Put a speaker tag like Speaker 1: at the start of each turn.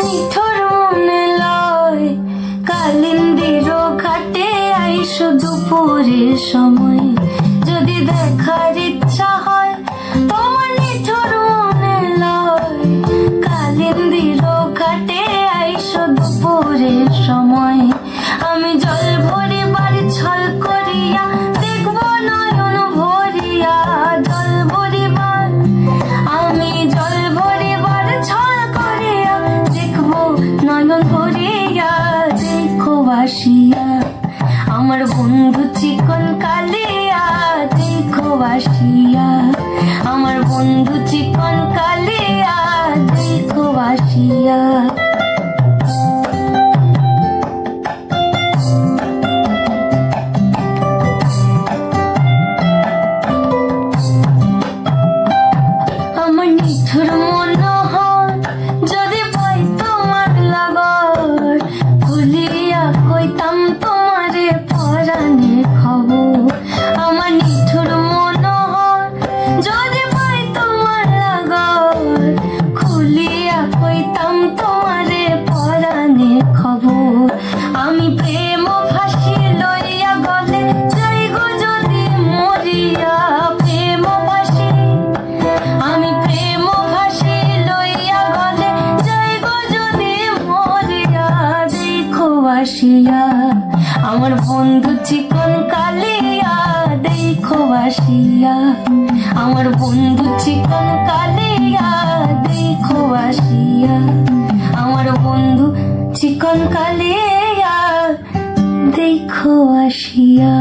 Speaker 1: নিঠুর মনে লয় কালিন্দির ঘাটে আইসো দুপুরের সময়, যদি দেখার ইচ্ছা হয় তোমার নিঠুর মনে লয় কালিন্দির ঘাটে আইসো দুপুরের সময়। আমি জল ভরিবার ছল করিয়া দেখব নয়ন ভরিয়া, জল ভরিবার আমি জল ভরিবার ছল করিয়া দেখব নয়ন ভরিয়া। দেখো বাসিয়া আমার বন্ধু চিকন কালিয়া, দেখো বাসিয়া আমার বন্ধু চিকন কালিয়া, দেখো বাসিয়া। আমার নিঠুর মনোহর যদি পাই তোমার লাগর, ভুলিয়া কইতাম তোমারে পরাণের খবর। আমার নিঠুর মনোহর যদি পাই তোমার লাগর, খুলিয়া কইতাম তোমারে পরাণের খবর। আমি প্রেম ফাঁসি লইয়া গলে যাই গো যদি মরিয়া, প্রেম ফাঁসি আমি প্রেম ফাঁসি লইয়া গলে যাই গো যদি মরিয়া। দেখো বাসিয়া আমার বন্ধু চিকন কালিয়া, দেখো বাসিয়া আমার বন্ধু চিকন কালিয়া, দেখো বাসিয়া আমার বন্ধু চিকন কালিয়া, দেখো বাসিয়া।